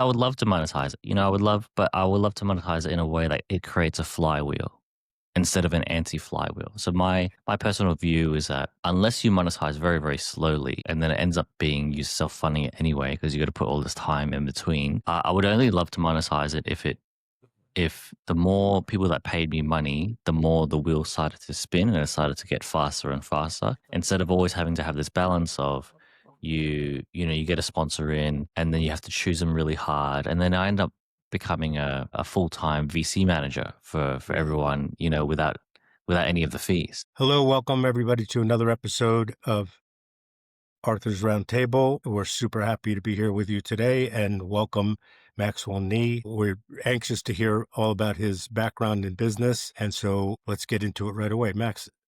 I would love to monetize it. But I would love to monetize it in a way that it creates a flywheel instead of an anti-flywheel. So my personal view is that unless you monetize very, very slowly and then it ends up being you self-funding it anyway because you got to put all this time in between, I would only love to monetize it if the more people that paid me money, the more the wheel started to spin and it started to get faster and faster, instead of always having to have this balance of you get a sponsor in and then you have to choose them really hard. And then I end up becoming a full-time VC manager for everyone, without any of the fees. Hello, welcome everybody to another episode of Arthur's Roundtable. We're super happy to be here with you today, and welcome Maxwell Nee. We're anxious to hear all about his background in business, and so let's get into it right away.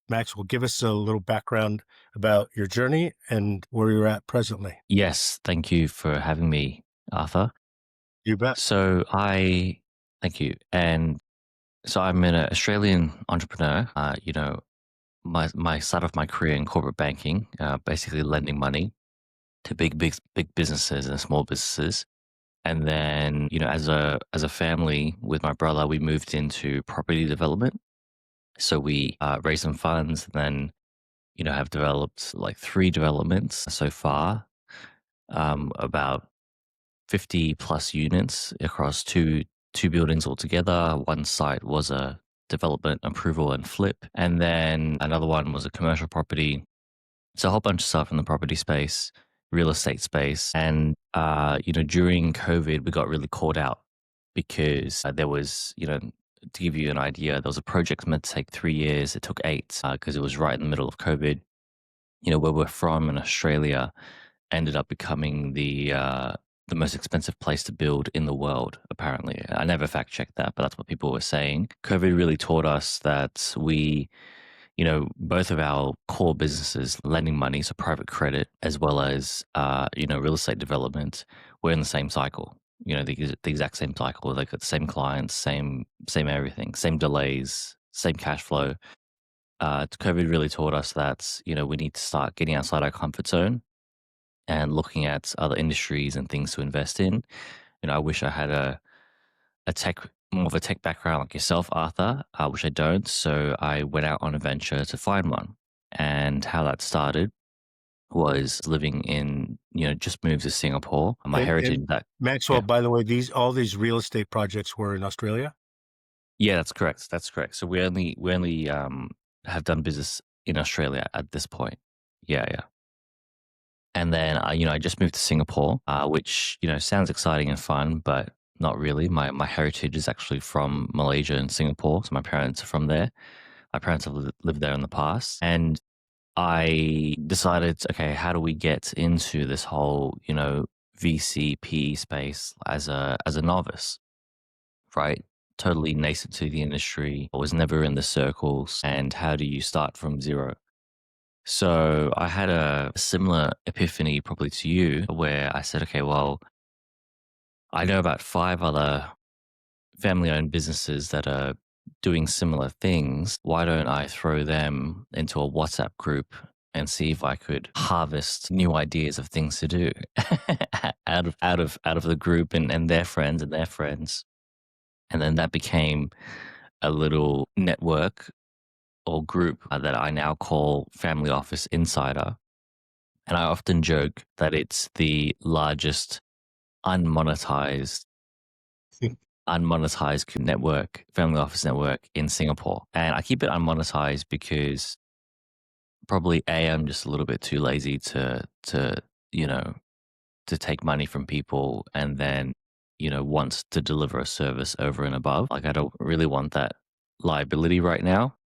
Maxwell, give us a little background about your journey and where you're at presently. Yes, thank you for having me, Arthur. You bet. Thank you. And so I'm an Australian entrepreneur. My start of my career in corporate banking, basically lending money to big businesses and small businesses. And then, as a family with my brother, we moved into property development. So we raised some funds, and then have developed like 3 developments so far, about 50 plus units across two buildings altogether. One site was a development approval and flip, and then another one was a commercial property. So a whole bunch of stuff in the property space, real estate space. And during COVID we got really caught out because there was, to give you an idea, there was a project meant to take 3 years. It took 8 because it was right in the middle of COVID. Where we're from in Australia ended up becoming the most expensive place to build in the world, apparently. I never fact checked that, but that's what people were saying. COVID really taught us that both of our core businesses, lending money, so private credit, as well as, real estate development, we're in the same cycle. The exact same cycle. They got the same clients, same everything, same delays, same cash flow. COVID really taught us that, we need to start getting outside our comfort zone and looking at other industries and things to invest in. I wish I had more of a tech background like yourself, Arthur, which I don't. So I went out on a venture to find one. And how that started was living in, just moved to Singapore. My heritage And that, Maxwell, yeah. by the way, all these real estate projects were in Australia? Yeah, that's correct. That's correct. So we only have done business in Australia at this point. Yeah, yeah. And then, I just moved to Singapore, which, sounds exciting and fun, but not really. My heritage is actually from Malaysia and Singapore. So my parents are from there. My parents have lived there in the past. And I decided, okay, how do we get into this whole, VC space as a novice, right? Totally nascent to the industry. I was never in the circles. And how do you start from zero? So I had a similar epiphany probably to you where I said, okay, well, I know about 5 other family owned businesses that are doing similar things. Why don't I throw them into a WhatsApp group and see if I could harvest new ideas of things to do out of the group and their friends and their friends. And then that became a little network or group that I now call Family Office Insider. And I often joke that it's the largest unmonetized network, family office network in Singapore. And I keep it unmonetized because probably I'm just a little bit too lazy you know, to take money from people and then, want to deliver a service over and above. Like I don't really want that liability right now.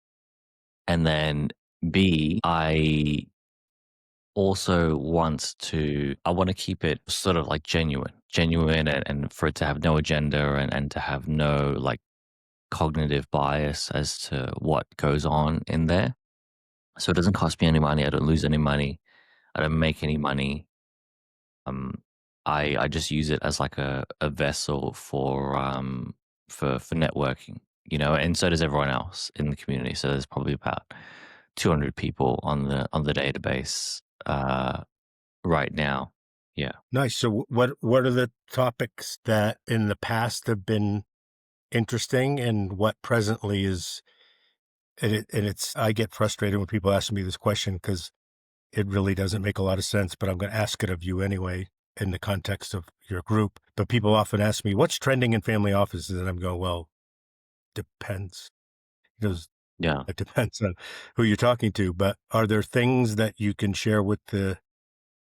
And then B, I want to keep it sort of like genuine and for it to have no agenda and to have no like cognitive bias as to what goes on in there. So it doesn't cost me any money. I don't lose any money. I don't make any money. Um, I just use it as like a vessel for networking, and so does everyone else in the community. So there's probably about 200 people on the database right now. Yeah. Nice. So what are the topics that in the past have been interesting and what presently is and it's I get frustrated when people ask me this question because it really doesn't make a lot of sense, but I'm going to ask it of you anyway in the context of your group. But people often ask me, what's trending in family offices? And I'm going, well, depends. Because Yeah. it depends on who you're talking to. But are there things that you can share with the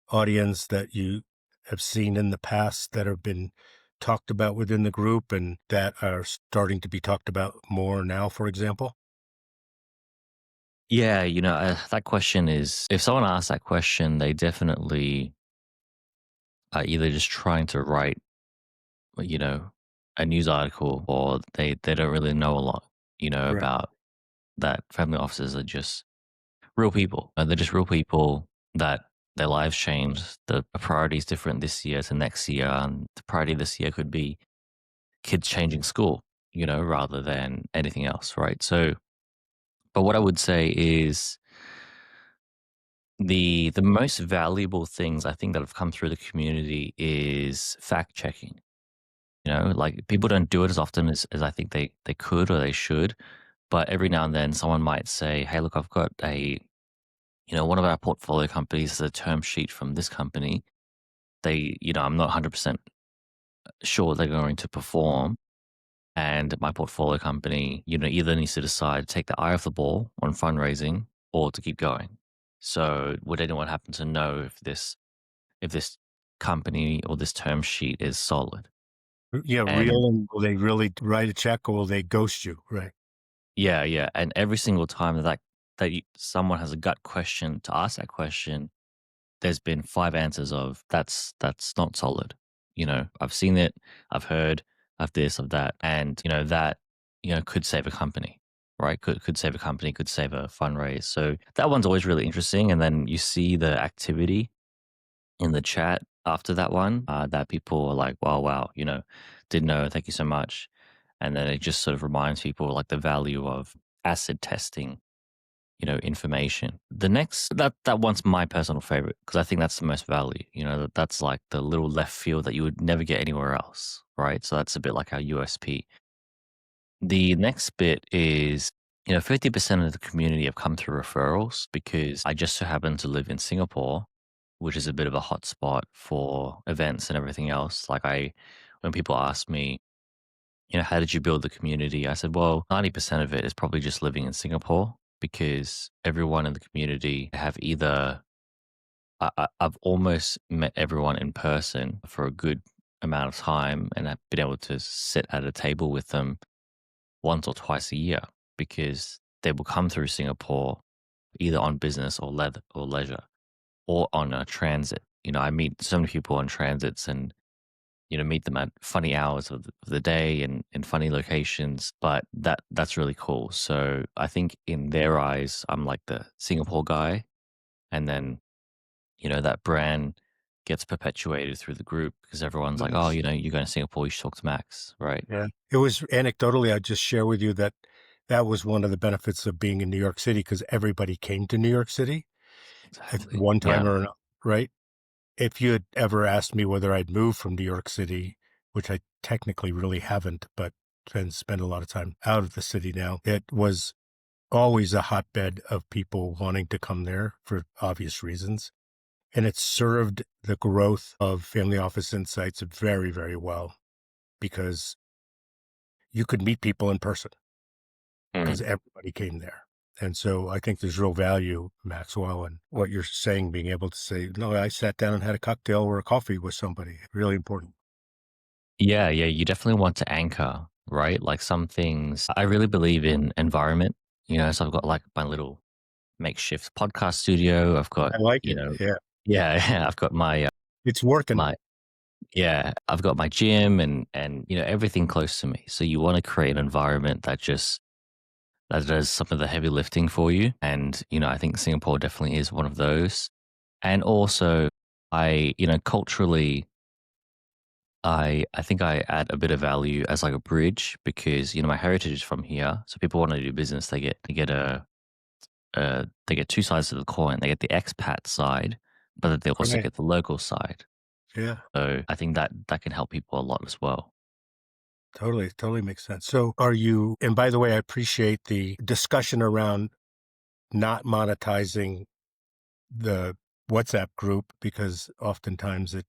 audience that you have seen in the past that have been talked about within the group and that are starting to be talked about more now, for example? Yeah, that question is, if someone asks that question, they definitely are either just trying to write, you know, a news article, or they don't really know a lot, Right. about that family offices are just real people. They're just real people that their lives change. The priority is different this year to next year, and the priority this year could be kids changing school, rather than anything else, right? So, but what I would say is the most valuable things I think that have come through the community is fact checking. Like, people don't do it as often as I think they could or they should. But every now and then someone might say, hey, look, I've got one of our portfolio companies is a term sheet from this company. I'm not 100% sure they're going to perform. And my portfolio company, either needs to decide to take the eye off the ball on fundraising or to keep going. So would anyone happen to know if this company or this term sheet is solid? Yeah, And real, and will they really write a check or will they ghost you? Right. yeah, yeah. And every single time someone has a gut question to ask that question, there's been 5 answers of that's not solid. I've seen it, I've heard, I've this, of that, and that could save a company, right? Could save a company, could save a fundraise. So that one's always really interesting. And then you see the activity in the chat after that one, that people are like, wow, wow, didn't know, thank you so much. And then it just sort of reminds people like the value of acid testing, information. The next, that one's my personal favorite because I think that's the most value. That's like the little left field that you would never get anywhere else, right? So that's a bit like our USP. The next bit is, 50% of the community have come through referrals because I just so happen to live in Singapore, which is a bit of a hotspot for events and everything else. When people ask me, how did you build the community? I said, well, 90% of it is probably just living in Singapore because everyone in the community have either, I've almost met everyone in person for a good amount of time, and I've been able to sit at a table with them once or twice a year because they will come through Singapore either on business or leisure or on a transit. I meet so many people on transits and meet them at funny hours of the day and in funny locations. But that's really cool. So I think in their eyes, I'm like the Singapore guy, and then that brand gets perpetuated through the group because everyone's like, oh, Nice. you're going to Singapore, you should talk to Max, right? Yeah. It was anecdotally, I'd just share with you that that was one of the benefits of being in New York City because everybody came to New York City at Exactly. one time Yeah. or another, right? If you had ever asked me whether I'd moved from New York City, which I technically really haven't, but spend a lot of time out of the city now, it was always a hotbed of people wanting to come there for obvious reasons. And it served the growth of Family Office Insights very, very well because you could meet people in person because Mm. everybody came there. And so I think there's real value, Maxwell, in what you're saying, being able to say, no, I sat down and had a cocktail or a coffee with somebody. Really important. Yeah, yeah, you definitely want to anchor, right? Like, some things, I really believe in environment, so I've got like my little makeshift podcast studio. I've got, I like it. Yeah. yeah, I've got It's working. my yeah, I've got my gym and everything close to me. So you want to create an environment that does some of the heavy lifting for you. And, I think Singapore definitely is one of those. And also, culturally, I think I add a bit of value as like a bridge because, my heritage is from here. So people want to do business, they get two sides of the coin. They get the expat side, but they also Right. get the local side. Yeah. So I think that that can help people a lot as well. Totally, totally makes sense. So are you, and by the way, I appreciate the discussion around not monetizing the WhatsApp group because oftentimes it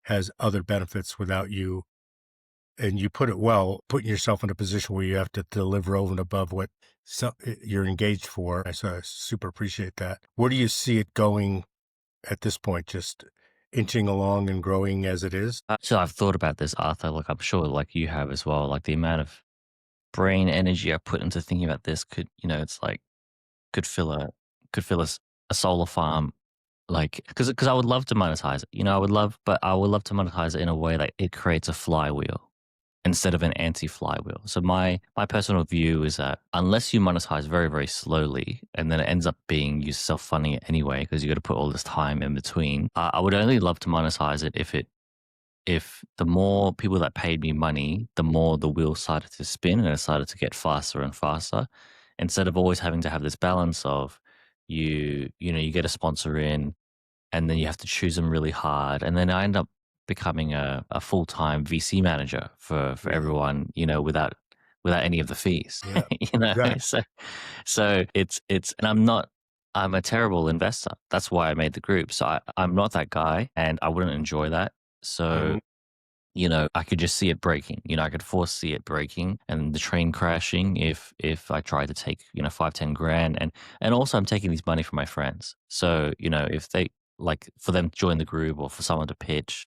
has other benefits without you. And you put it well, putting yourself in a position where you have to deliver over and above what you're engaged for. I super appreciate that. Where do you see it going at this point? Just inching along and growing as it is? So I've thought about this, Arthur. Like I'm sure, like you have as well. Like the amount of brain energy I put into thinking about this could, it's like could fill a could fill a solar farm. Like because I would love to monetize it. I would love, but I would love to monetize it in a way that it creates a flywheel instead of an anti-flywheel. So my personal view is that unless you monetize very, very slowly and then it ends up being you self-funding it anyway because you got to put all this time in between, I would only love to monetize it if the more people that paid me money, the more the wheel started to spin and it started to get faster and faster, instead of always having to have this balance of you get a sponsor in and then you have to choose them really hard. And then I end up becoming a full time VC manager for Yeah. everyone, without any of the fees. Yeah. you know, Exactly. so it's and I'm a terrible investor. That's why I made the group. So I'm not that guy and I wouldn't enjoy that. So Mhm. I could just see it breaking. I could foresee it breaking and the train crashing if I tried to take, 5, 10 grand. And also I'm taking these money from my friends. So, if they like for them to join the group or for someone to pitch,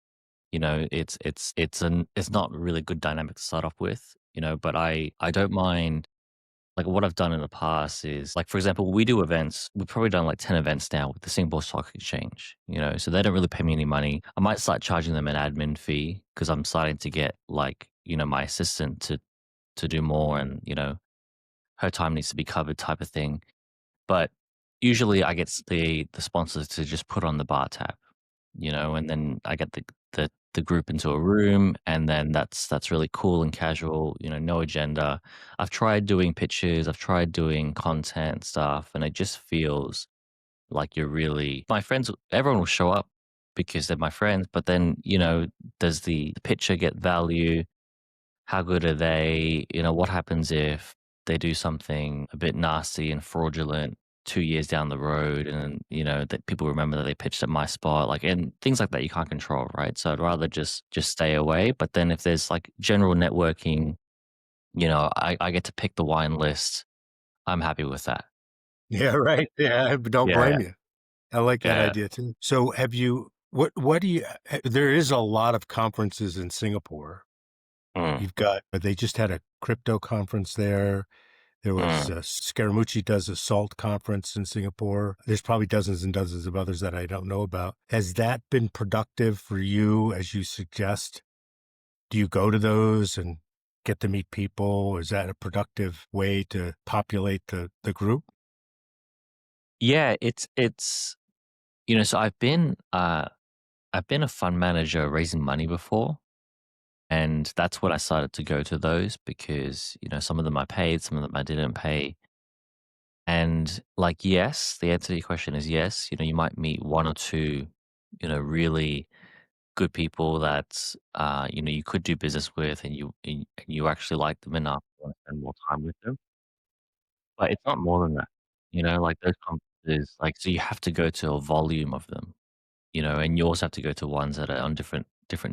it's not really good dynamic to start off with, but I don't mind. Like what I've done in the past is like, for example, we do events. We've probably done like 10 events now with the Singapore Stock Exchange, so they don't really pay me any money. I might start charging them an admin fee because I'm starting to get like, my assistant to do more and, her time needs to be covered type of thing. But usually I get the sponsors to just put on the bar tab, and then I get the group into a room, and then that's really cool and casual, no agenda. I've tried doing pitches, I've tried doing content stuff, and it just feels like you're really my friends. Everyone will show up because they're my friends, but then does the pitcher get value? How good are they? What happens if they do something a bit nasty and fraudulent 2 years down the road and, that people remember that they pitched at my spot, like, and things like that you can't control, right? So I'd rather just stay away. But then if there's like general networking, I get to pick the wine list. I'm happy with that. Yeah, right. Yeah, I don't Yeah. blame you. I like that Yeah. idea too. So have you what do you there is a lot of conferences in Singapore. Mm, You've got they just had a crypto conference there. There was, mm. Scaramucci does a SALT conference in Singapore. There's probably dozens and dozens of others that I don't know about. Has that been productive for you as you suggest? Do you go to those and get to meet people? Is that a productive way to populate the group? Yeah, it's so I've been a fund manager raising money before. And that's when I started to go to those because, some of them I paid, some of them I didn't pay. And like, yes, the answer to your question is yes. You might meet one or two, really good people that, you could do business with and you actually like them enough to want to spend more time with them. But it's not more than that, like those conferences, like, so you have to go to a volume of them. And you also have to go to ones that are on different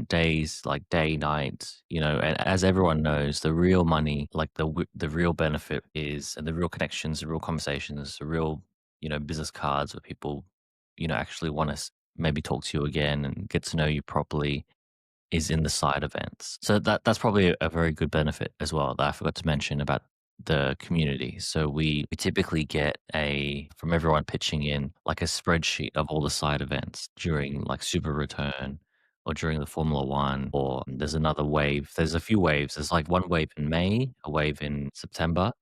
days, like day, night, and as everyone knows, the real money, like the real benefit is, and the real connections, the real conversations, the real, business cards where people, actually want to maybe talk to you again and get to know you properly is in the side events. So that's probably a very good benefit as well that I forgot to mention about the community. So we typically get from everyone pitching in like a spreadsheet of all the side events during like Super Return or during the Formula One, or there's another wave. There's a few waves. There's like one wave in May, a wave in September,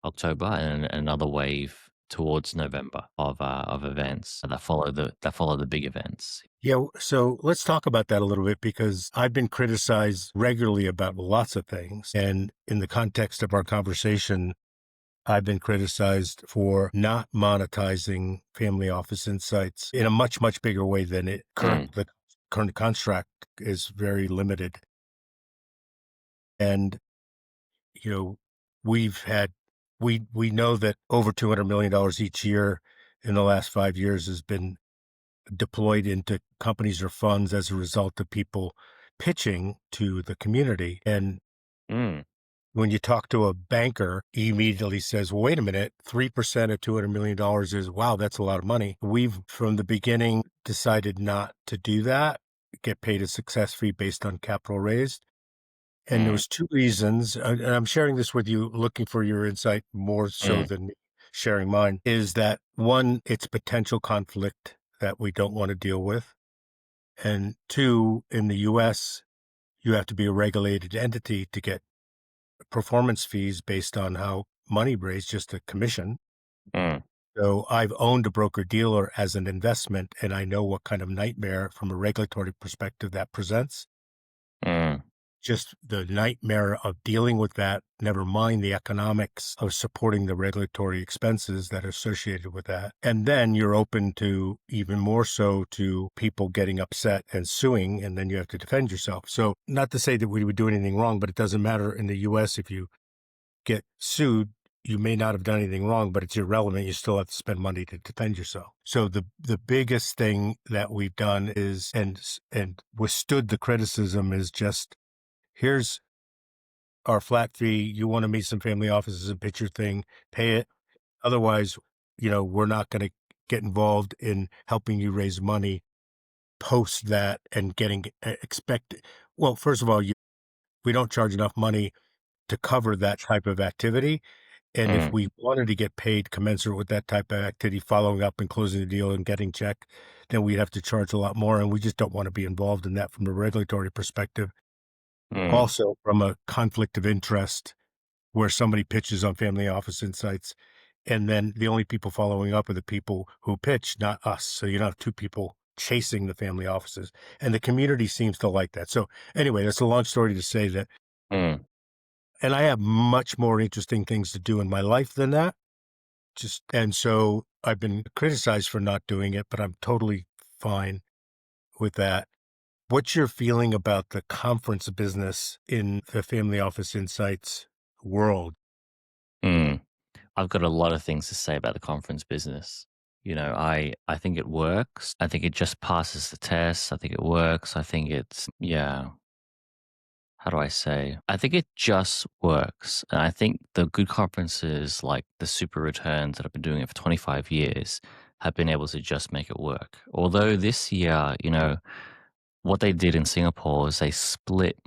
October, and another wave towards November of events that follow the big events. Yeah, so let's talk about that a little bit because I've been criticized regularly about lots of things. And in the context of our conversation, I've been criticized for not monetizing family office insights in a much, much bigger way than it Mm, currently. current construct is very limited. And, you know, we've had we know that over $200 million each year in the last 5 years has been deployed into companies or funds as a result of people pitching to the community. And Mm, when you talk to a banker, he immediately says, well, wait a minute, 3% of $200 million is, wow, that's a lot of money. We've, from the beginning, decided not to do that, get paid a success fee based on capital raised. And there mm, was two reasons, and I'm sharing this with you, looking for your insight more so mm, than me sharing mine, is that one, it's potential conflict that we don't want to deal with. And two, in the US, you have to be a regulated entity to get performance fees based on how money raised, just a commission. mm, So I've owned a broker dealer as an investment, and I know what kind of nightmare from a regulatory perspective that presents. mm, Just the nightmare of dealing with that, never mind the economics of supporting the regulatory expenses that are associated with that. And then you're open to even more so to people getting upset and suing, and then you have to defend yourself. So not to say that we would do anything wrong, but it doesn't matter in the US if you get sued, you may not have done anything wrong, but it's irrelevant. You still have to spend money to defend yourself. So the biggest thing that we've done is and withstood the criticism is just here's our flat fee. You want to meet some family offices and pitch your thing, pay it. Otherwise, we're not going to get involved in helping you raise money post that and getting expect. Well, first of all, we don't charge enough money to cover that type of activity. And if mm, we wanted to get paid commensurate with that type of activity, following up and closing the deal and getting check, then we'd have to charge a lot more. And we just don't want to be involved in that from a regulatory perspective. mm, Also, from a conflict of interest, where somebody pitches on Family Office Insights, and then the only people following up are the people who pitch, not us. So you don't have two people chasing the family offices. And the community seems to like that. So anyway, that's a long story to say that. mm, And I have much more interesting things to do in my life than that. And so I've been criticized for not doing it, but I'm totally fine with that. What's your feeling about the conference business in the Family Office Insights world? mm. I've got a lot of things to say about the conference business. I think it works. I think it just passes the test. I think it works. I think it's, yeah, how do I say? I think it just works. And I think the good conferences like the super returns that have been doing it for 25 years have been able to just make it work. Although this year, what they did in Singapore is they split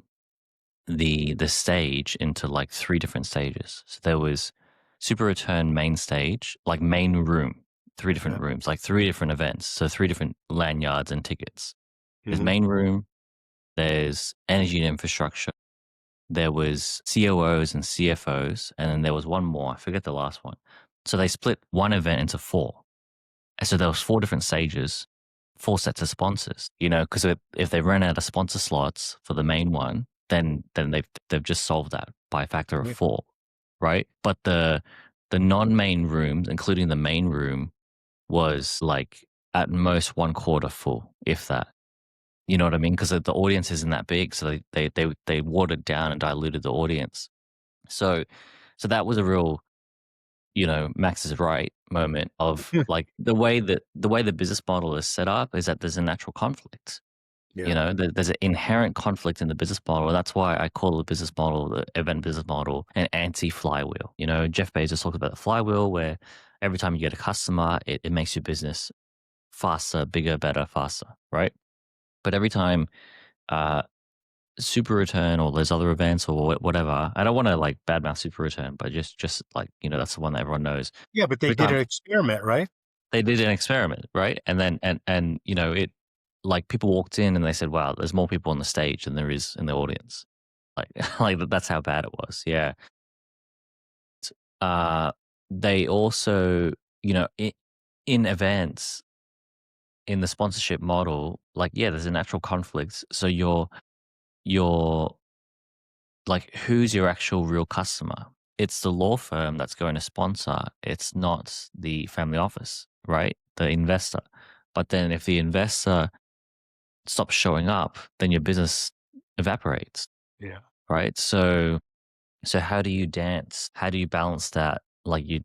the stage into like three different stages. So there was super return main stage, like main room, three Yeah. different rooms, like three different events. So three different lanyards and tickets. There's Mhm. main room, there's energy and infrastructure, there was COOs and CFOs, and then there was one more. I forget the last one. So they split one event into four. And so there was four different stages, four sets of sponsors. Because if they ran out of sponsor slots for the main one, then they've just solved that by a factor of Yeah. four, right? But the non-main rooms, including the main room, was like at most one quarter full, if that. You know what I mean? Because the audience isn't that big, so they watered down and diluted the audience. So so that was a real, Max is right moment of like the way the business model is set up is that there's a natural conflict. Yeah. There's an inherent conflict in the business model. And that's why I call the business model, the event business model, an anti-flywheel. Jeff Bezos talked about the flywheel where every time you get a customer, it makes your business faster, bigger, better, faster, right? But every time uh, Super Return or there's other events or whatever. I don't want to like badmouth Super Return, but just like that's the one that everyone knows. Yeah, but they Every did time an experiment, right? they did an experiment, right? And then and it like people walked in and they said, "Wow, there's more people on the stage than there is in the audience." Like like that's how bad it was. Yeah. Uh, they also in events in the sponsorship model, like yeah, there's a natural conflict. So you're like who's your actual real customer? It's the law firm that's going to sponsor. It's not the family office, right? The investor. But then if the investor stops showing up, then your business evaporates, Yeah. right? So how do you dance? How do you balance that? Like you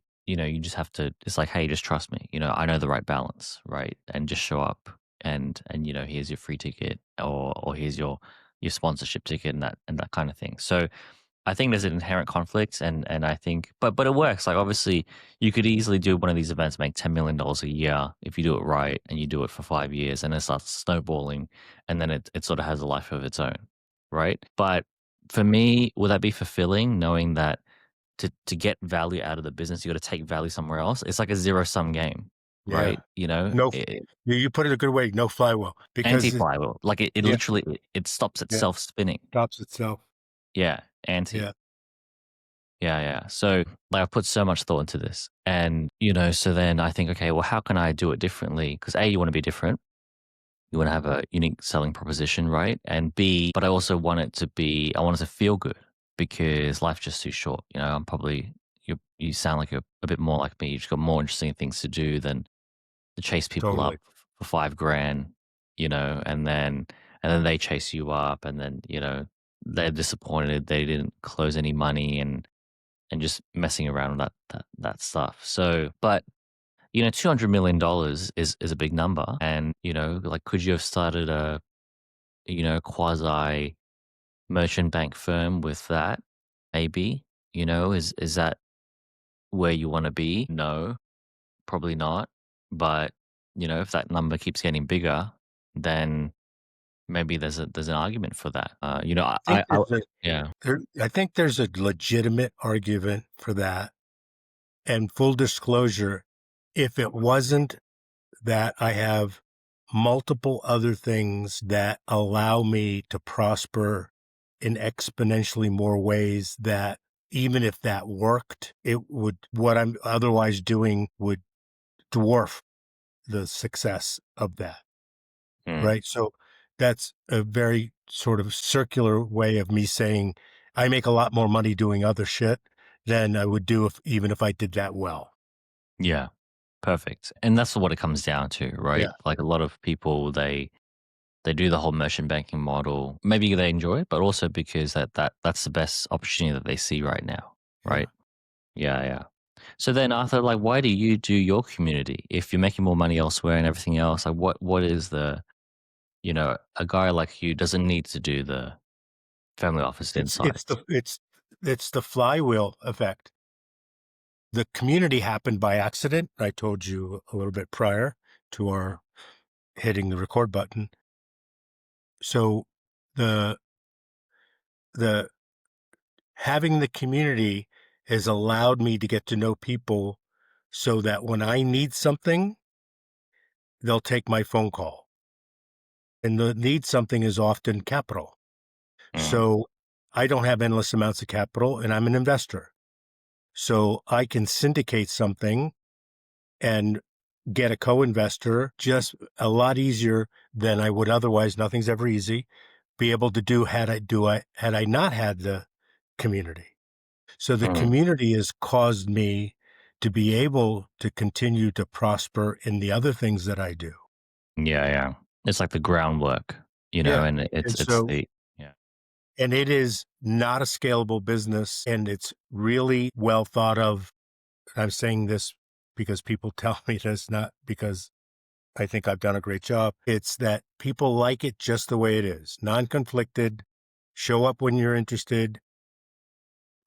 just have to. It's like, hey, just trust me. I know the right balance, right? And just show up, and here's your free ticket, or here's your sponsorship ticket, and that kind of thing. So I think there's an inherent conflict, and I think, but it works. Like, obviously, you could easily do one of these events, make $10 million a year if you do it right, and you do it for 5 years, and it starts snowballing, and then it sort of has a life of its own, right? But for me, will that be fulfilling, knowing that to get value out of the business, you got to take value somewhere else? It's like a zero sum game, Yeah. right? You know, No, you put it a good way. No flywheel anti because flywheel, like it yeah, literally it stops yeah, itself spinning. stops itself. Yeah, anti. Yeah. Yeah, yeah. So, like, I've put so much thought into this. And, so then I think, okay, well, how can I do it differently? Because A, you want to be different. You want to have a unique selling proposition, right? And B, but I also want it to be, I want it to feel good because life's just too short. I'm probably, you sound like you're a bit more like me. You've just got more interesting things to do than to chase people up Totally. for 5 grand, and then they chase you up and then, they're disappointed they didn't close any money and just messing around with that stuff. So, but $200 million is a big number, and like, could you have started a quasi merchant bank firm with that? Maybe. Is that where you want to be? No, probably not. But if that number keeps getting bigger, then maybe there's an argument for that. I think Yeah. I think there's a legitimate argument for that. And full disclosure, if it wasn't that I have multiple other things that allow me to prosper in exponentially more ways, that even if that worked, what I'm otherwise doing would dwarf the success of that. Mm. Right. So that's a very sort of circular way of me saying I make a lot more money doing other shit than I would do even if I did that well. Yeah. Perfect. And that's what it comes down to, Yeah. right? Like, a lot of people, they do the whole merchant banking model. Maybe they enjoy it, but also because that's the best opportunity that they see right now, Yeah. right? Yeah, yeah. So then, Arthur, like, why do you do your community if you're making more money elsewhere and everything else? Like, what is a guy like you doesn't need to do the family office insights. It's the flywheel effect. The community happened by accident. I told you a little bit prior to our hitting the record button. So the the having the community has allowed me to get to know people so that when I need something, they'll take my phone call. And the need something is often capital. Mm, So I don't have endless amounts of capital and I'm an investor. So I can syndicate something and get a co-investor just a lot easier than I would otherwise. Nothing's ever easy. Be able to do had I not had the community. So the mm. community has caused me to be able to continue to prosper in the other things that I do. Yeah, yeah. It's like the groundwork, Yeah. and And it's so, the yeah. and it is not a scalable business and it's really well thought of. I'm saying this because people tell me this, not because I think I've done a great job. It's that people like it just the way it is, non-conflicted, show up when you're interested.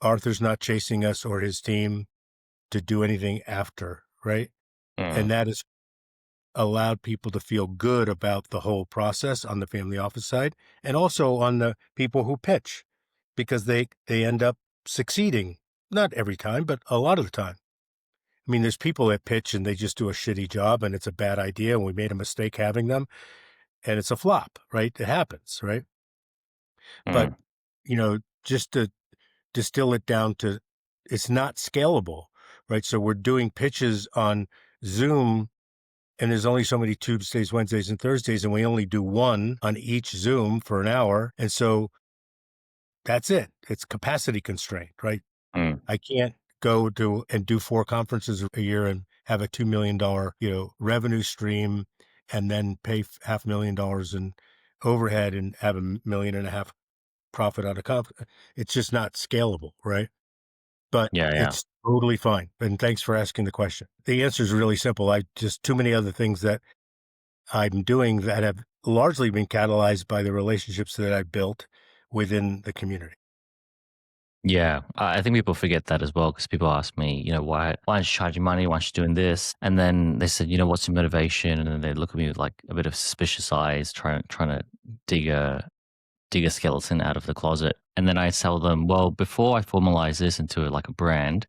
Arthur's not chasing us or his team to do anything after, right? Mm, And that has allowed people to feel good about the whole process on the family office side and also on the people who pitch because they end up succeeding. Not every time, but a lot of the time. I mean, there's people that pitch and they just do a shitty job and it's a bad idea and we made a mistake having them and it's a flop, right? It happens, right? But, mm, just to distill it down to it's not scalable, right? So we're doing pitches on Zoom and there's only so many Tuesdays, Wednesdays, and Thursdays, and we only do one on each Zoom for an hour. And so that's it. It's capacity constraint, right? mm, I can't go to and do 4 conferences a year and have a $2 million, revenue stream and then pay half $1 million in overhead and have $1.5 million profit on a comp. It's just not scalable, right? But Yeah, yeah. it's totally fine. And thanks for asking the question. The answer is really simple. I just too many other things that I'm doing that have largely been catalyzed by the relationships that I've built within the community. Yeah, I think people forget that as well because people ask me, why aren't you charging money? Why aren't you doing this? And then they said, what's your motivation? And then they look at me with like a bit of suspicious eyes, trying to dig a dig a skeleton out of the closet. And then I tell them, well, before I formalize this into like a brand,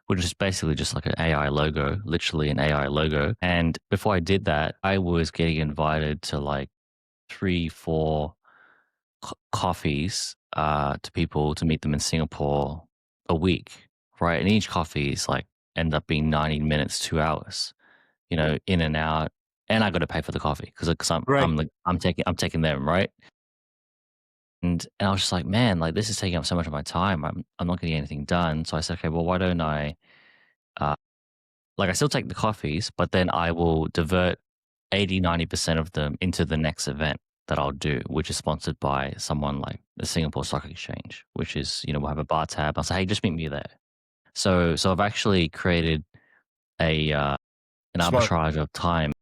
which is basically just like an AI logo, literally an AI logo. And before I did that, I was getting invited to like three, four coffees to people to meet them in Singapore a week, right? And each coffee is like end up being 90 minutes, 2 hours, in and out. And I got to pay for the coffee because Right. I'm taking them, right? And I was just like, man, like this is taking up so much of my time. I'm not getting anything done. So I said, okay, well, why don't I uh, like I still take the coffees, but then I will divert 80, 90% of them into the next event that I'll do, which is sponsored by someone like the Singapore Stock Exchange, which is, we'll have a bar tab. I'll say, hey, just meet me there. So I've actually created a an Smart. arbitrage of time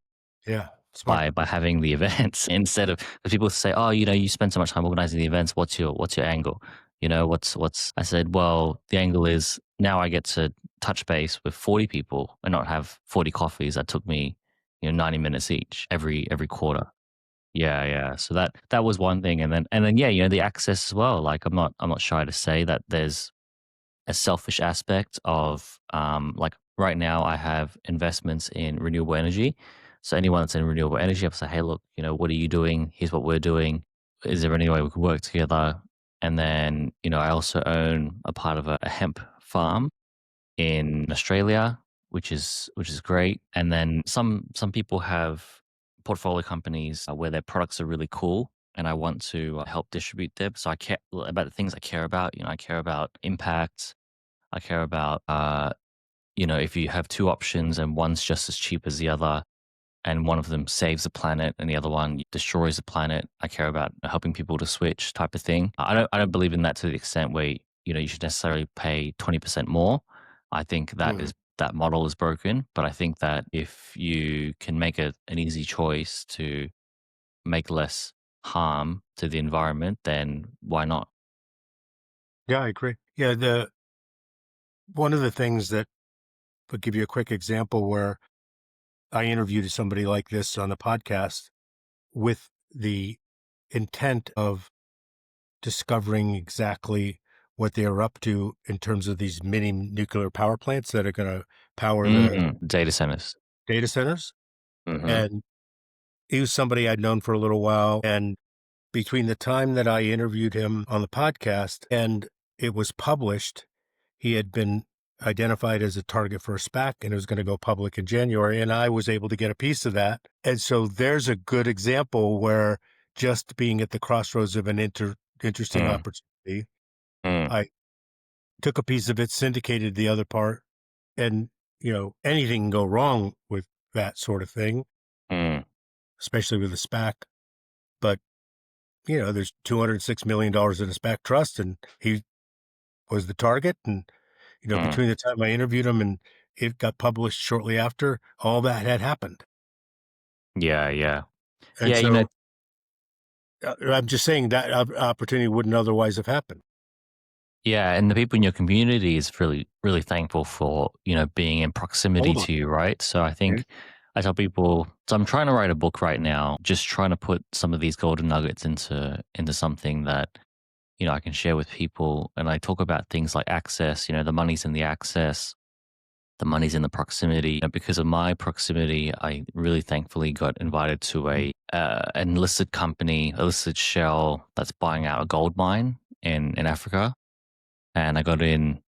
Yeah. Smart. by having the events instead of because people say, oh, you spend so much time organizing the events. What's your angle? What's I said, well, the angle is now I get to touch base with 40 people and not have 40 coffees that took me, 90 minutes each every quarter. Yeah, yeah. So that was one thing. And then yeah, the access as well. Like I'm not shy to say that there's a selfish aspect of like right now I have investments in renewable energy. So anyone that's in renewable energy, I'll say, hey, look, what are you doing? Here's what we're doing. Is there any way we could work together? And then, I also own a part of a hemp farm in Australia, which is great. And then some people have portfolio companies where their products are really cool and I want to help distribute them. So I care about the things I care about. I care about impact. I care about, if you have two options and one's just as cheap as the other, and one of them saves the planet and the other one destroys the planet. I care about helping people to switch type of thing. I don't believe in that to the extent where, you should necessarily pay 20% more. I think Mhm. that model is broken. But I think that if you can make an easy choice to make less harm to the environment, then why not? Yeah, I agree. Yeah, the one of the things that I'll give you a quick example where I interviewed somebody like this on the podcast with the intent of discovering exactly what they're up to in terms of these mini nuclear power plants that are going to power the Data centers. data centers. Hmm. And he was somebody I'd known for a little while. And between the time that I interviewed him on the podcast and it was published, he had been identified as a target for a SPAC and it was going to go public in January. And I was able to get a piece of that. And so there's a good example where just being at the crossroads of an interesting Mm, opportunity, mm, I took a piece of it, syndicated the other part, and anything can go wrong with that sort of thing, mm, especially with a SPAC. But there's $206 million in a SPAC trust, and he was the target. And mm. between the time I interviewed him and it got published shortly after, all that had happened. Yeah, yeah. And Yeah, so I'm just saying that opportunity wouldn't otherwise have happened. yeah, and the people in your community is really, really thankful for, being in proximity Hold on. to you, right? So I Okay. think I tell people, so I'm trying to write a book right now, just trying to put some of these golden nuggets into something that, I can share with people. And I talk about things like access, the money's in the access, the money's in the proximity. And because of my proximity, I really thankfully got invited to an listed company, a listed shell that's buying out a gold mine in Africa. And I got in,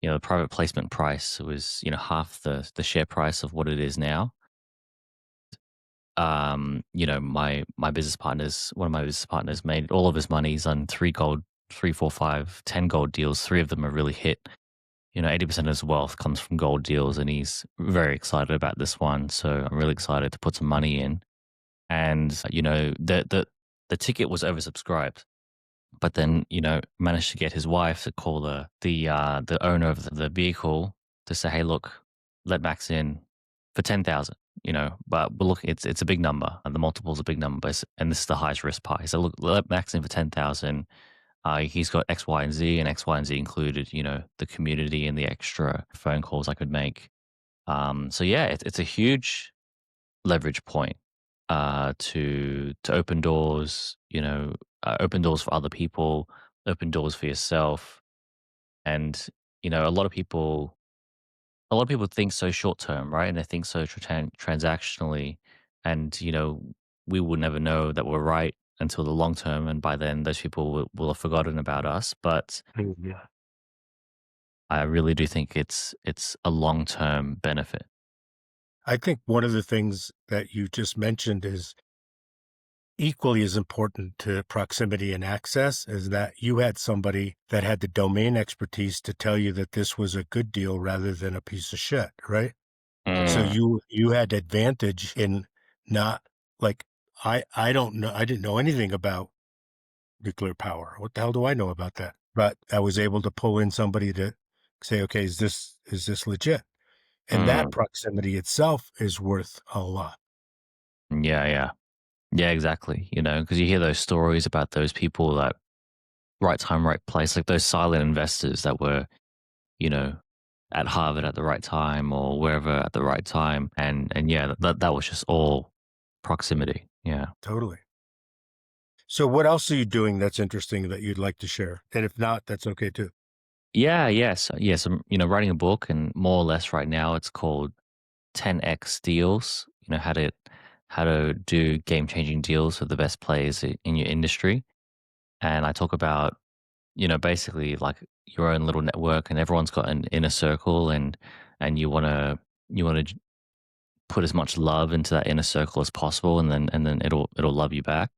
the private placement price was, half the share price of what it is now. My business partners, one of my business partners made all of his monies on three gold, three, four, five, 10 gold deals. Three of them are really hit. 80% of his wealth comes from gold deals, and he's very excited about this one. So I'm really excited to put some money in. And, the the ticket was oversubscribed. But then, managed to get his wife to call the owner of the vehicle to say, "Hey, look, let Max in for 10,000." But look, it's a big number, and the multiple's a big number, and this is the highest risk pie. So look, let Max in for 10,000. He's got X, Y, and Z, and X, Y, and Z included. The community and the extra phone calls I could make. So yeah, it's a huge leverage point to open doors, open doors for other people, open doors for yourself. And, a lot of people think so short term, right? And they think so transactionally. And, we will never know that we're right until the long term. And by then, those people will have forgotten about us. But Yeah. I really do think it's a long term benefit. I think one of the things that you just mentioned is equally as important to proximity and access is that you had somebody that had the domain expertise to tell you that this was a good deal rather than a piece of shit, right? So Mm, you had advantage in not like I don't know I didn't know anything about nuclear power. What the hell do I know about that? But I was able to pull in somebody to say, okay, is this legit? And that mm. proximity itself is worth a lot. Yeah, yeah. Yeah, exactly. Because you hear those stories about those people that right time, right place, like those silent investors that were, you know, at Harvard at the right time or wherever at the right time. And yeah, that was just all proximity. Yeah. Totally. So what else are you doing that's interesting that you'd like to share? And if not, that's okay too. Yeah, yes. Yes. I'm, writing a book and more or less right now it's called 10x deals, how to do game changing deals with the best players in your industry. And I talk about basically like your own little network and everyone's got an inner circle and you want to put as much love into that inner circle as possible and then it'll love you back.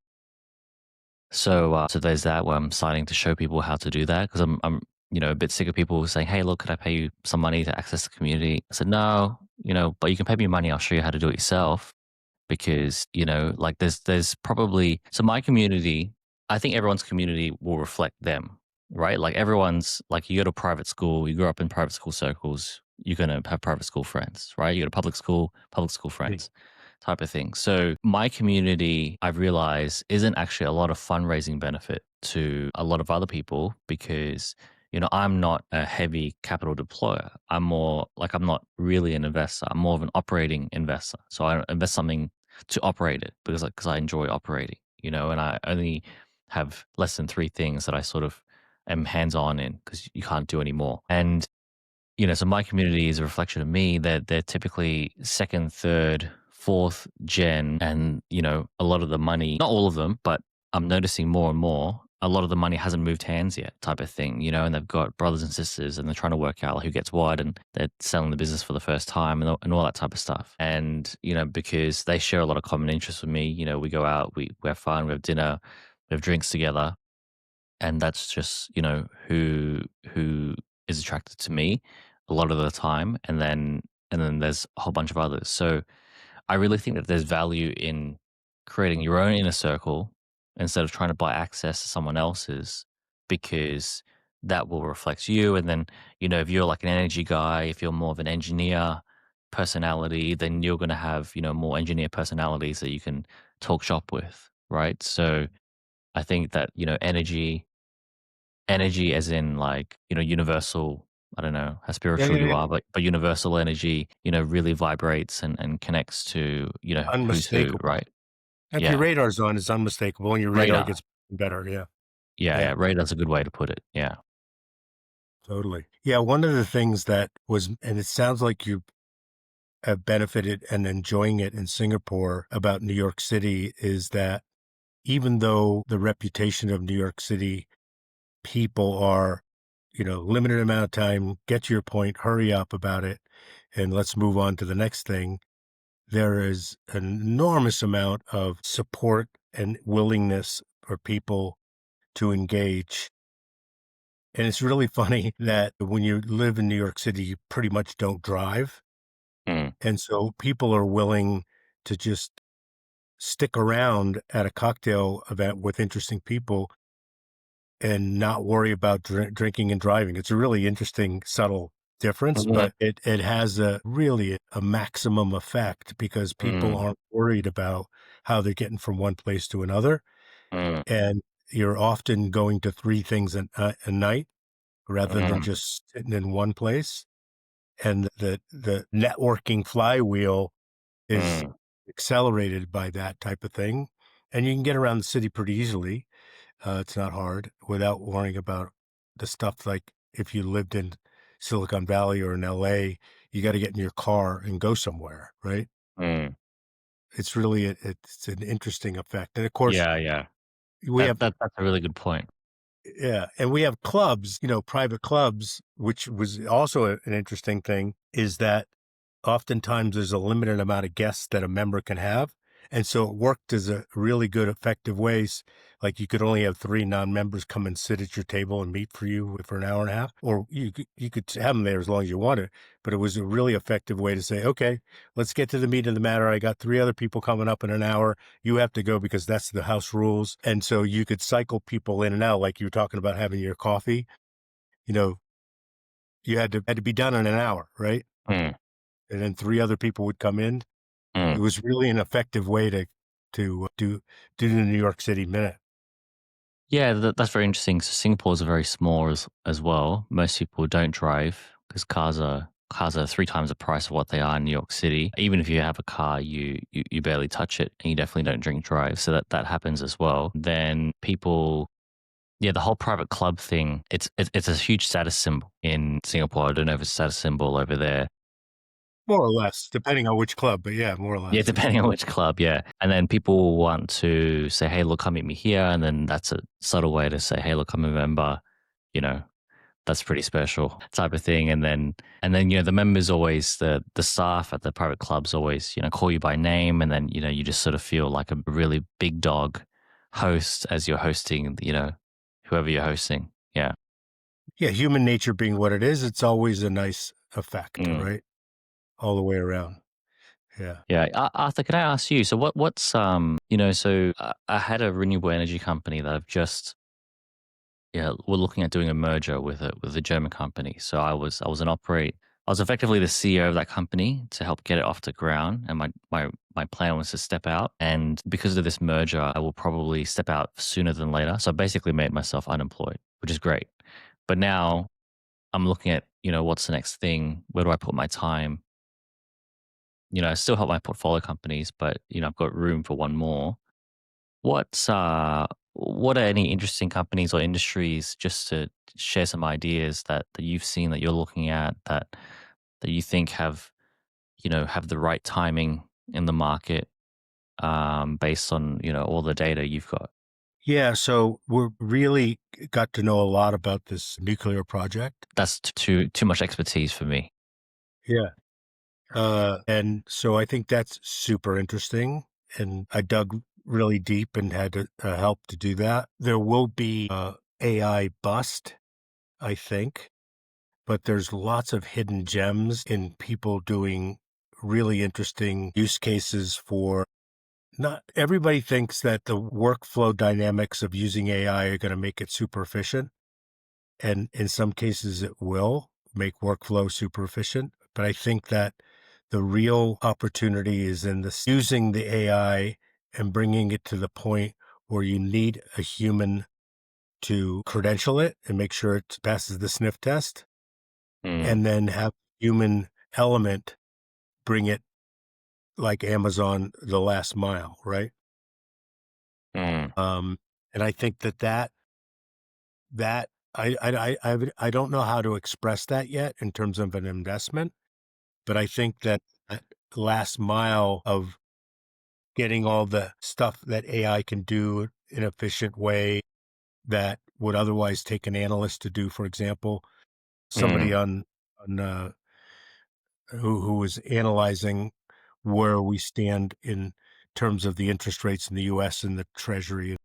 So there's that where I'm starting to show people how to do that because I'm a bit sick of people saying, "Hey, look, could I pay you some money to access the community?" I said, "No, but you can pay me money. I'll show you how to do it yourself." Because like there's probably so my community, I think everyone's community will reflect them, right? Like everyone's like you go to private school, you grew up in private school circles, you're going to have private school friends, right? You go to public school Yeah. friends, type of thing. So my community, I've realized, isn't actually a lot of fundraising benefit to a lot of other people because I'm not a heavy capital deployer. I'm not really an investor. I'm more of an operating investor. So I invest something to operate it because I enjoy operating, and I only have less than three things that I sort of am hands on in because you can't do any more. And so my community is a reflection of me. They're typically second, third, fourth gen, and a lot of the money, not all of them, but I'm noticing more and more. A lot of the money hasn't moved hands yet, type of thing, and they've got brothers and sisters, and they're trying to work out who gets what, and they're selling the business for the first time, and all that type of stuff. And because they share a lot of common interests with me, we go out, we have fun, we have dinner, we have drinks together, and that's just who is attracted to me a lot of the time, and then there's a whole bunch of others. So I really think that there's value in creating your own inner circle instead of trying to buy access to someone else's, because that will reflect you. And then if you're like an energy guy, if you're more of an engineer personality, then you're going to have more engineer personalities that you can talk shop with, right? So I think that energy as in like, universal, I don't know how Yeah, spiritual yeah, you yeah. are, but universal energy, really vibrates and connects to, who's who, Unmistakable. right? If your Yeah. radar's on, it's unmistakable, and your radar Radar. gets better. Yeah. Yeah, Yeah. yeah. Radar's a good way to put it. Yeah. Totally. Yeah. One of the things that was, and it sounds like you have benefited and enjoying it in Singapore about New York City is that even though the reputation of New York City people are, limited amount of time, get to your point, hurry up about it, and let's move on to the next thing. There is an enormous amount of support and willingness for people to engage. And it's really funny that when you live in New York City, you pretty much don't drive. Mm. And so people are willing to just stick around at a cocktail event with interesting people and not worry about drinking and driving. It's a really interesting, subtle difference, Mhm. but it has a really a maximum effect because people Mm, aren't worried about how they're getting from one place to another, mm, and you're often going to 3 things a night rather than mm, just sitting in one place, and the networking flywheel is mm, accelerated by that type of thing, and you can get around the city pretty easily. It's not hard without worrying about the stuff like if you lived in Silicon Valley or in LA, you gotta get in your car and go somewhere, right? mm. It's really it's an interesting effect, and of course, Yeah, yeah. we have That's a really good point. yeah, and we have clubs, private clubs, which was also an interesting thing, is that oftentimes there's a limited amount of guests that a member can have. And so it worked as a really good, effective ways. Like you could only have 3 non-members come and sit at your table and meet for you for an hour and a half, or you could have them there as long as you wanted. But it was a really effective way to say, okay, let's get to the meat of the matter. I got 3 other people coming up in an hour. You have to go because that's the house rules. And so you could cycle people in and out, like you were talking about having your coffee. You know, you had to be done in an hour, right? Mm, And then 3 other people would come in. It mm. was really an effective way to do the New York City Minute. Yeah, that's very interesting. So Singapore is very small as well. Most people don't drive because cars are 3 times the price of what they are in New York City. Even if you have a car, you barely touch it, and you definitely don't drink drive. So that happens as well. Then people, yeah, the whole private club thing. It's a huge status symbol in Singapore. I don't know if it's a status symbol over there. More or less, depending on which club, but yeah, more or Yeah, less, yeah. depending on which club, yeah. And then people want to say, "Hey, look, come meet me here," and then that's a subtle way to say, "Hey, look, I'm a member." You know, that's pretty special type of thing. And then the members always the staff at the private clubs always call you by name, and then you just sort of feel like a really big dog host as you're hosting whoever you're hosting. Yeah. Yeah, human nature being what it is, it's always a nice effect, Mm. right? All the way around. Yeah. Yeah, Arthur, can I ask you? So what's so I had a renewable energy company that I've just yeah, we're looking at doing a merger with a German company. So I was effectively the CEO of that company to help get it off the ground, and my plan was to step out. And because of this merger, I will probably step out sooner than later. So I basically made myself unemployed, which is great. But now I'm looking at what's the next thing? Where do I put my time? I still help my portfolio companies, but I've got room for one more. What are any interesting companies or industries, just to share some ideas that you've seen that you're looking at that you think have the right timing in the market, based on all the data you've got? Yeah, so we're really got to know a lot about this nuclear project. That's too much expertise for me. Yeah. And so I think that's super interesting, and I dug really deep and had to help to do that. There will be AI bust, I think, but there's lots of hidden gems in people doing really interesting use cases for not everybody thinks that the workflow dynamics of using AI are going to make it super efficient. And in some cases, it will make workflow super efficient. But I think that the real opportunity is in this using the AI and bringing it to the point where you need a human to credential it and make sure it passes the sniff test, Mm, and then have human element bring it like Amazon the last mile, right? mm, Um, and I think that I don't know how to express that yet in terms of an investment, but I think that that last mile of getting all the stuff that AI can do in an efficient way that would otherwise take an analyst to do, for example, somebody mm, on who was analyzing where we stand in terms of the interest rates in the US and the Treasury,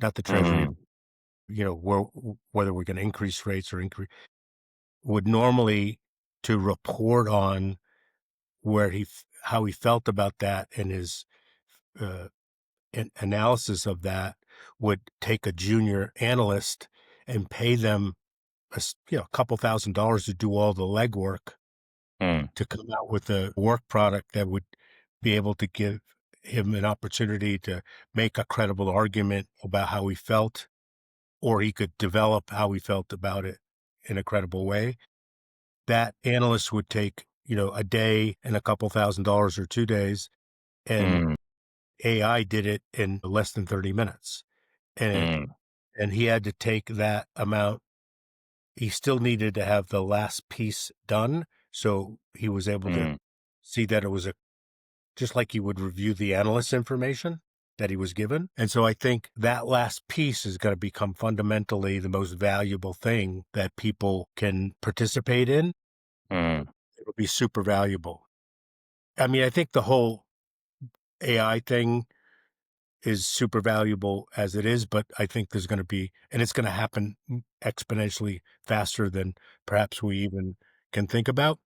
not the Treasury, mm, whether we're going to increase rates or increase, would normally to report on how he felt about that and his analysis of that would take a junior analyst and pay them a couple $1,000s to do all the legwork Mm, to come out with a work product that would be able to give him an opportunity to make a credible argument about how he felt, or he could develop how he felt about it in a credible way. That analyst would take, a day and a couple $1,000s or 2 days, and mm, AI did it in less than 30 minutes. And mm, and he had to take that amount. He still needed to have the last piece done, so he was able to mm, see that it was just like he would review the analyst information that he was given. And so I think that last piece is gonna become fundamentally the most valuable thing that people can participate in. mm. It'll be super valuable. I mean, I think the whole AI thing is super valuable as it is, but I think there's gonna be, and it's gonna happen exponentially faster than perhaps we even can think about,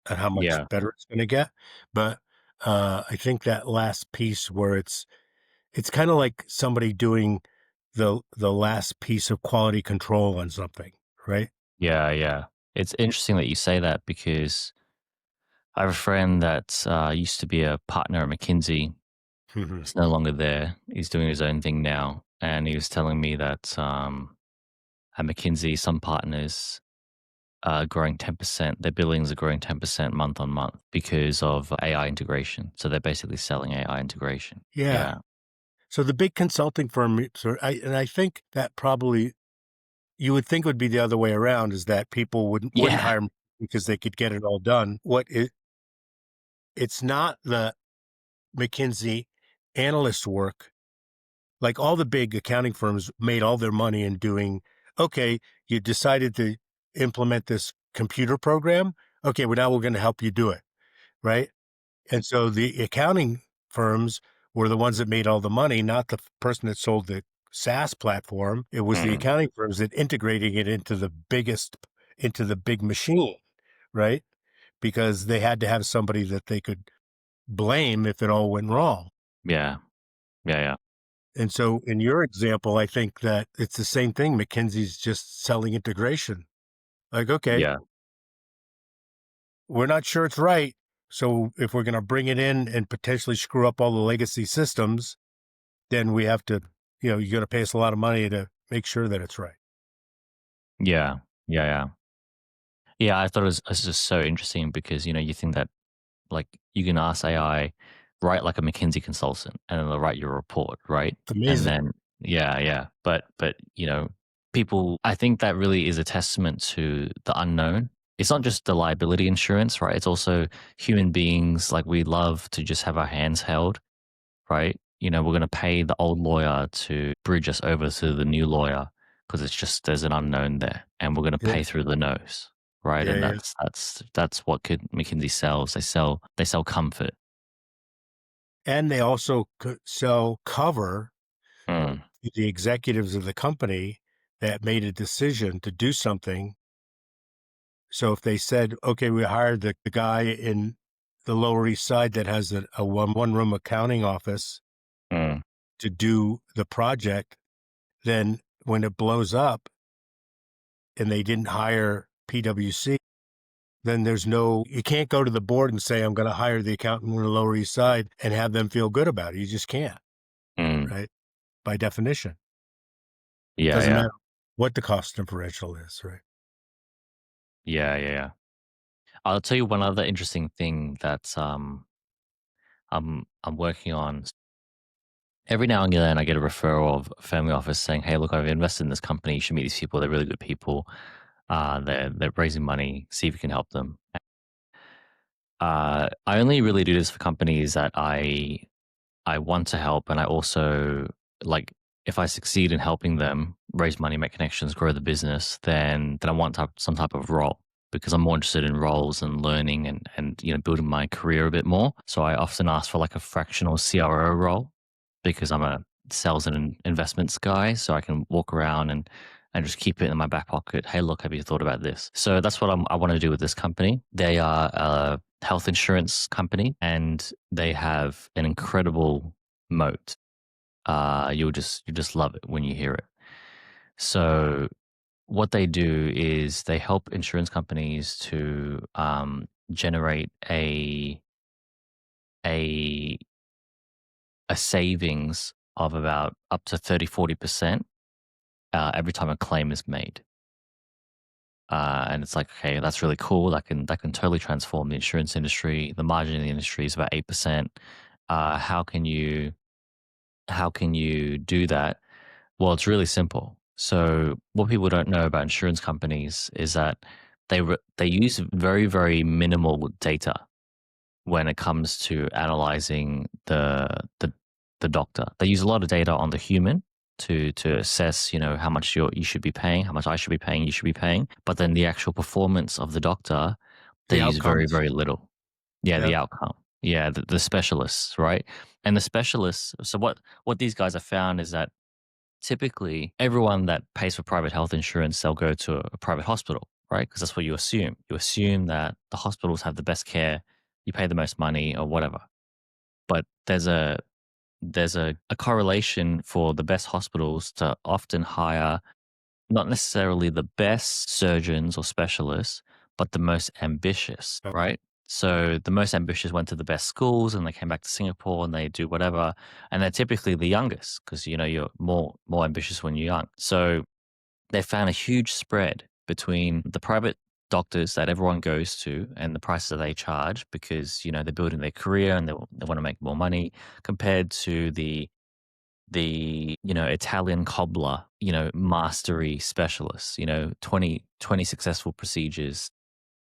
and how much Yeah, better it's gonna get. But, I think that last piece where it's kinda like somebody doing the last piece of quality control on something, right? yeah, yeah. It's interesting that you say that because I have a friend that used to be a partner at McKinsey. Mhm. He's no longer there. He's doing his own thing now. And he was telling me that at McKinsey, some partners are growing 10%. Their billings are growing 10% month on month because of AI integration. So they're basically selling AI integration. Yeah. Yeah. So the big consulting firm, I think that probably you would think would be the other way around, is that people wouldn't Yeah. hire 'em because they could get it all done. It's not the McKinsey analyst work. Like, all the big accounting firms made all their money in doing, "Okay, you decided to implement this computer program. Okay, well, now we're gonna help you do it," right? And so the accounting firms were the ones that made all the money, not the person that sold the SaaS platform. It was the Mm, accounting firms that integrating it into the big machine, right? Because they had to have somebody that they could blame if it all went wrong. yeah. Yeah. Yeah. And so in your example, I think that it's the same thing. McKinsey's just selling integration. Like, okay, Yeah. we're not sure it's right. So if we're going to bring it in and potentially screw up all the legacy systems, then we have to, you got to pay us a lot of money to make sure that it's right. Yeah. Yeah. Yeah. Yeah. I thought it was just so interesting because, you think that like you can ask AI, write like a McKinsey consultant and then they'll write your report, right? It's And amazing. then, yeah, yeah. But, people, I think that really is a testament to the unknown. It's not just the liability insurance, right? It's also human beings. Like we love to just have our hands held, right? We're going to pay the old lawyer to bridge us over to the new lawyer because it's just there's an unknown there, and we're going to Yeah. pay through the nose, right? Yeah. And Yeah. that's what McKinsey sells. They sell comfort. And they also sell cover Mm, to the executives of the company that made a decision to do something. So if they said, okay, we hired the guy in the Lower East Side that has a one room accounting office mm, to do the project, then when it blows up and they didn't hire PwC, then you can't go to the board and say, I'm going to hire the accountant in the Lower East Side and have them feel good about it. You just can't, mm. right? By definition, Yeah, doesn't yeah, matter what the cost differential is, right? yeah, yeah, yeah. I'll tell you one other interesting thing that I'm working on. Every now and then, I get a referral of a family office saying, "Hey, look, I've invested in this company. You should meet these people. They're really good people. They're raising money. See if you can help them." I only really do this for companies that I want to help, and I also like if I succeed in helping them raise money, make connections, grow the business, then I want some type of role because I'm more interested in roles and learning and building my career a bit more. So I often ask for like a fractional CRO role because I'm a sales and investments guy, so I can walk around and just keep it in my back pocket. Hey, look, have you thought about this? So that's what I want to do with this company. They are a health insurance company, and they have an incredible moat. You just love it when you hear it. So what they do is they help insurance companies to generate a a savings of about up to 30-40% every time a claim is made. And it's like, okay, that's really cool. That can totally transform the insurance industry. The margin in the industry is about 8%. How can you do that? Well, it's really simple. So what people don't know about insurance companies is that they use very minimal data when it comes to analyzing the doctor. They use a lot of data on the human to assess, how much you should be paying, how much I should be paying, you should be paying. But then the actual performance of the doctor, they The use outcomes. very little. Yeah, Yeah. the outcome. Yeah, the specialists, right? And the specialists. So what these guys have found is that typically everyone that pays for private health insurance, they'll go to a private hospital, right? Because that's what you assume. You assume that the hospitals have the best care, you pay the most money or whatever. But there's a correlation for the best hospitals to often hire not necessarily the best surgeons or specialists, but the most ambitious, Uh, right? So the most ambitious went to the best schools and they came back to Singapore and they do whatever. And they're typically the youngest because you're more ambitious when you're young. So they found a huge spread between the private doctors that everyone goes to and the prices that they charge because they're building their career and they want to make more money compared to the Italian cobbler, mastery specialists, 20 successful procedures,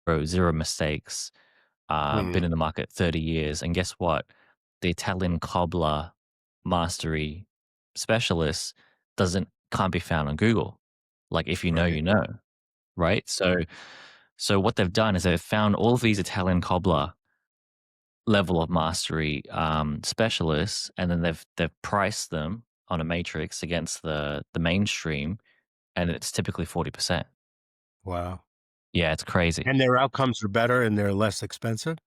bro, zero mistakes, been mhm. in the market 30 years. And guess what? The Italian cobbler mastery specialist can't be found on Google. Like if you know, Right. you know, right? So what they've done is they've found all of these Italian cobbler level of mastery specialists, and then they've priced them on a matrix against the mainstream, and it's typically 40%. Wow. Yeah, it's crazy. And their outcomes are better and they're less expensive?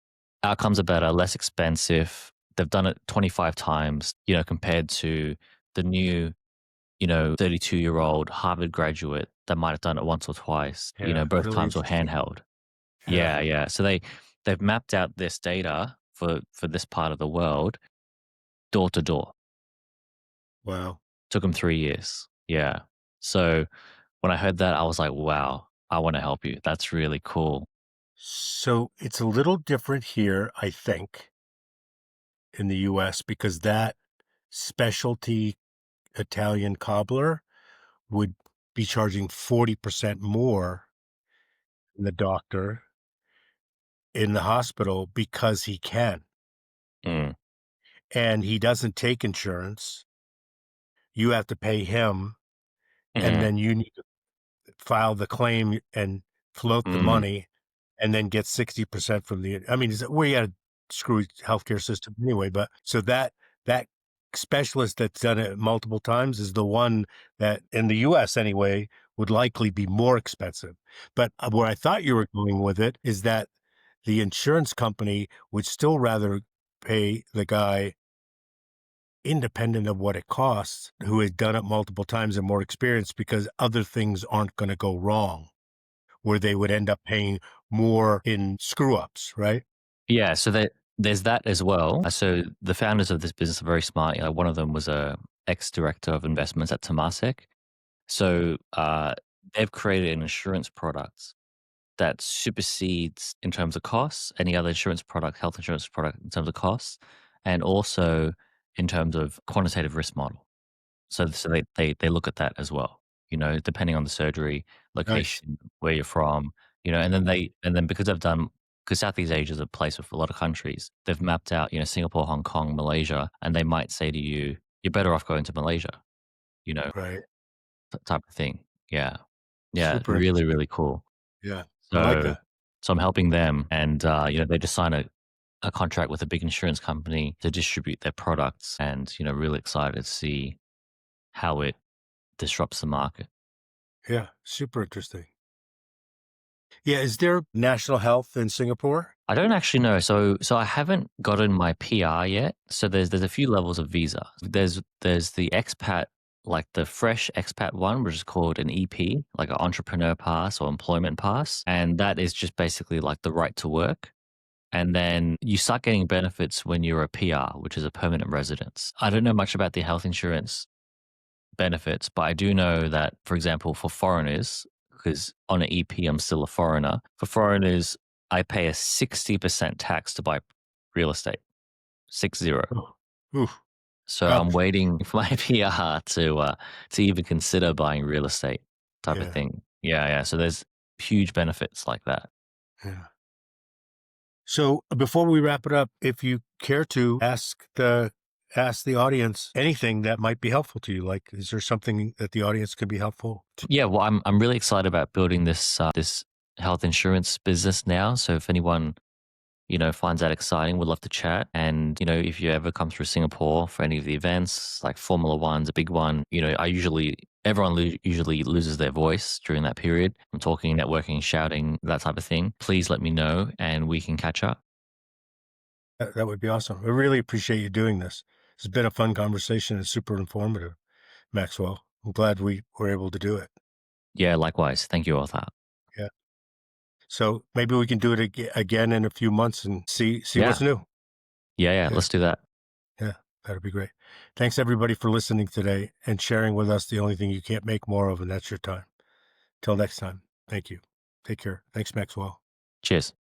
Outcomes are better, less expensive. They've done it 25 times, compared to the new, 32-year-old Harvard graduate that might have done it once or twice. Yeah, Both really times were interesting. handheld. Yeah. Yeah, yeah. So they've mapped out this data for this part of the world door to door. Wow. Took them 3 years. Yeah. So when I heard that, I was like, "Wow, I wanna help you. That's really cool." So it's a little different here, I think, in the US because that specialty Italian cobbler would be charging 40% more than the doctor in the hospital because he can, Mm, and he doesn't take insurance. You have to pay him, and mhm, then you need to file the claim and float the mm, money and then get 60% from the I mean, we got a screwy healthcare system anyway, but so that specialist that's done it multiple times is the one that, in the US anyway, would likely be more expensive. But, where I thought you were going with it is that the insurance company would still rather pay the guy independent of what it costs, who has done it multiple times and more experienced because other things aren't gonna go wrong, where they would end up paying more in screw ups, right? yeah, so there's that as well. So the founders of this business are very smart. One of them was a ex-director of investments at Temasek. So, they've created an insurance product that supersedes in terms of costs any other insurance product, health insurance product in terms of costs, and also in terms of quantitative risk model. So they look at that as well, depending on the surgery, Nice. location, where you're from, and then because Southeast Asia is a place with a lot of countries, they've mapped out, Singapore, Hong Kong, Malaysia, and they might say to you, "You're better off going to Malaysia," you know, Right. type of thing. Yeah. Yeah, Super really, interesting. really cool. Yeah. I like So that. so I'm helping them and, they just signed a contract with a big insurance company to distribute their products and, really excited to see how it disrupts the market. Yeah. Super interesting. Yeah, is there national health in Singapore? I don't actually know. So I haven't gotten my PR yet. So there's a few levels of visa. There's the expat, like the fresh expat one, which is called an EP, like an entrepreneur pass or employment pass, and that is just basically like the right to work. And then you start getting benefits when you're a PR, which is a permanent residence. I don't know much about the health insurance benefits, but I do know that, for example, for foreigners, because on an EP, I'm still a foreigner, for foreigners, I pay a 60% tax to buy real estate, 60. Oh, oof, So I'm ouch. waiting for my PR to even consider buying real estate type of Yeah, thing. Yeah, yeah. So there's huge benefits like that. yeah. So before we wrap it up, if you care to ask the audience anything that might be helpful to you, like is there something that the audience could be helpful to? Yeah, well, I'm really excited about building this health insurance business now. So if anyone finds that exciting, would love to chat. And if you ever come through Singapore for any of the events, like Formula One's a big one, usually loses their voice during that period. I'm talking, networking, shouting, that type of thing. Please let me know, and we can catch up. That would be awesome. I really appreciate you doing this. It's been a fun conversation and super informative, Maxwell. I'm glad we were able to do it. Yeah, likewise. Thank you, Arthur. Yeah. So maybe we can do it again in a few months and see what's Yeah, new. yeah. Yeah. Let's do that. Yeah. That'd be great. Thanks everybody for listening today and sharing with us the only thing you can't make more of, and that's your time. Till next time. Thank you. Take care. Thanks, Maxwell. Cheers.